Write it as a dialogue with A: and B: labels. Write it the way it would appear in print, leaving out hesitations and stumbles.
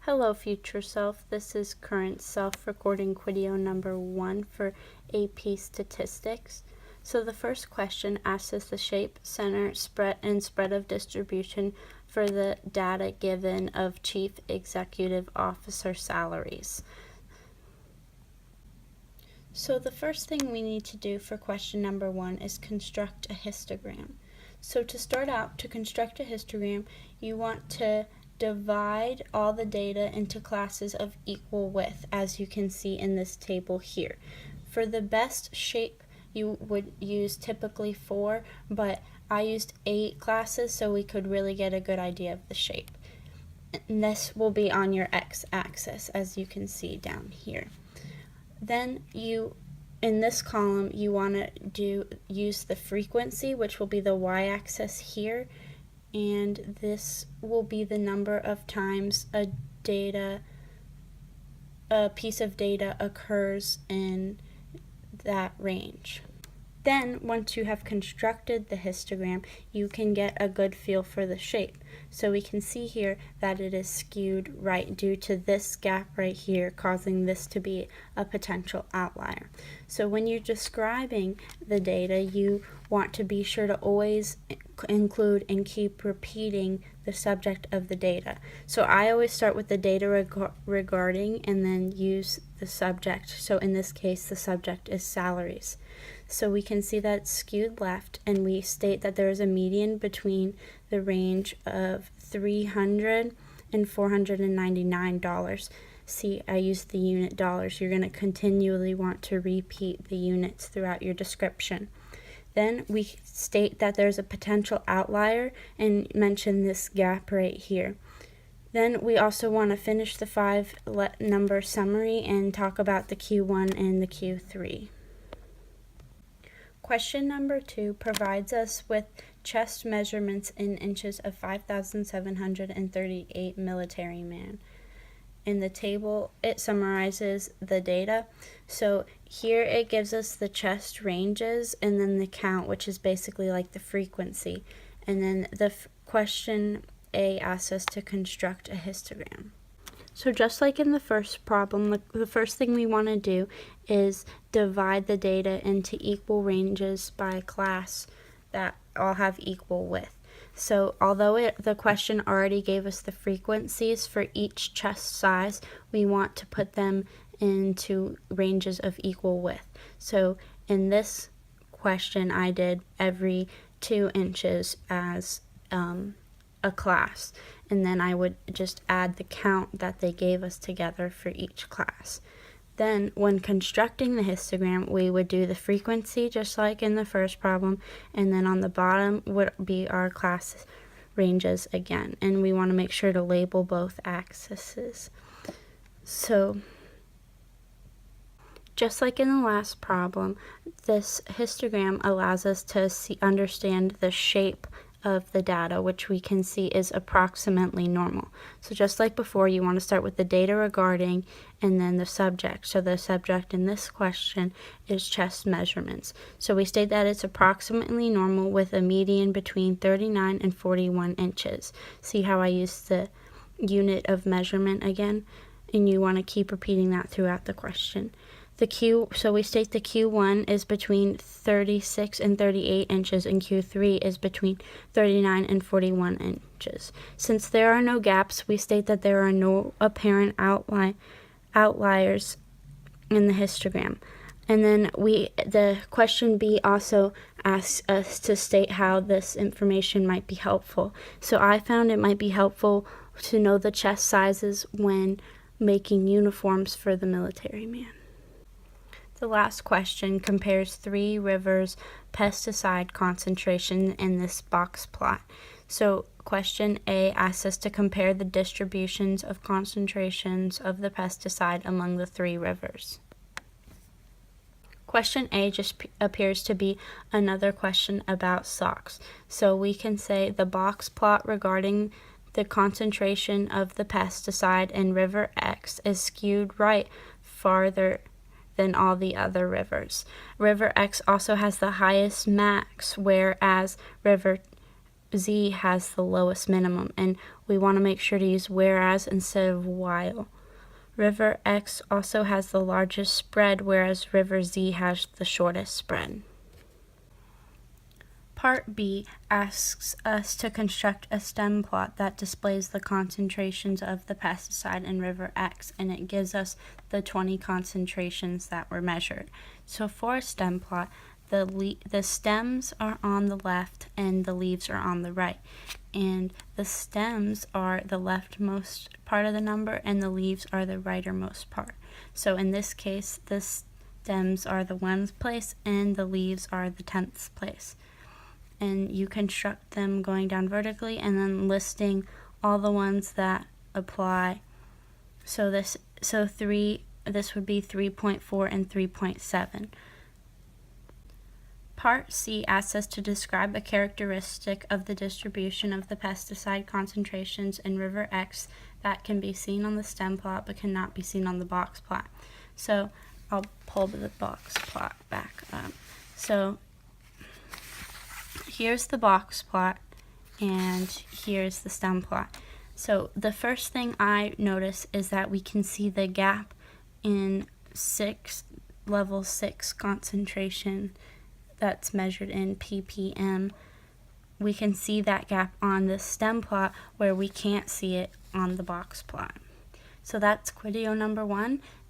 A: Hello future self, this is current self recording Quideo number 1 for AP Statistics. So the first question asks us the shape, center, spread of distribution for the data given of Chief Executive Officer salaries. So the first thing we need to do for question number 1 is construct a histogram. So to start out, to construct a histogram, you want to divide all the data into classes of equal width, as you can see in this table here. For the best shape, you would use typically 4, but I used 8 classes so we could really get a good idea of the shape. And this will be on your x-axis, as you can see down here. Then in this column, you want to use the frequency, which will be the y-axis here, and this will be the number of times a piece of data occurs in that range. Then, once you have constructed the histogram, you can get a good feel for the shape. So we can see here that it is skewed right due to this gap right here, causing this to be a potential outlier. So when you're describing the data, you want to be sure to always include and keep repeating the subject of the data. So I always start with the data regarding and then use the subject. So in this case, the subject is salaries. So we can see that it's skewed left, and we state that there is a median between the range of $300 and $499. See, I used the unit dollars. You're going to continually want to repeat the units throughout your description. Then we state that there's a potential outlier and mention this gap right here. Then we also want to finish the 5-number summary and talk about the Q1 and the Q3. Question number 2 provides us with chest measurements in inches of 5,738 military man. In the table, it summarizes the data. So here it gives us the chest ranges and then the count, which is basically like the frequency. And then the question A asks us to construct a histogram. So just like in the first problem, the first thing we want to do is divide the data into equal ranges by class that all have equal width. So although the question already gave us the frequencies for each chest size, we want to put them into ranges of equal width. So in this question, I did every 2 inches as a class, and then I would just add the count that they gave us together for each class. Then when constructing the histogram, we would do the frequency just like in the first problem, and then on the bottom would be our class ranges again, and we want to make sure to label both axes. So just like in the last problem, this histogram allows us to understand the shape of the data, which we can see is approximately normal. So just like before, you want to start with the data regarding and then the subject. So the subject in this question is chest measurements. So we state that it's approximately normal with a median between 39 and 41 inches. See how I used the unit of measurement again? And you want to keep repeating that throughout the question. So we state the Q1 is between 36 and 38 inches, and Q3 is between 39 and 41 inches. Since there are no gaps, we state that there are no apparent outliers in the histogram. And then the question B also asks us to state how this information might be helpful. So I found it might be helpful to know the chest sizes when making uniforms for the military man. The last question compares 3 rivers' pesticide concentration in this box plot. So question A asks us to compare the distributions of concentrations of the pesticide among the 3 rivers. Question A just appears to be another question about socks. So we can say the box plot regarding the concentration of the pesticide in River X is skewed right farther than all the other rivers. River X also has the highest max, whereas River Z has the lowest minimum, and we want to make sure to use whereas instead of while. River X also has the largest spread, whereas River Z has the shortest spread. Part B asks us to construct a stem plot that displays the concentrations of the pesticide in River X, and it gives us the 20 concentrations that were measured. So for a stem plot, the stems are on the left and the leaves are on the right. And the stems are the leftmost part of the number and the leaves are the rightermost part. So in this case, the stems are the 1st place and the leaves are the 10th place. And you construct them going down vertically and then listing all the ones that apply. So this would be 3.4 and 3.7. Part C asks us to describe a characteristic of the distribution of the pesticide concentrations in River X that can be seen on the stem plot but cannot be seen on the box plot. So I'll pull the box plot back up. So here's the box plot and here's the stem plot. So the first thing I notice is that we can see the gap in level 6 concentration that's measured in ppm. We can see that gap on the stem plot where we can't see it on the box plot. So that's Quideo number 1.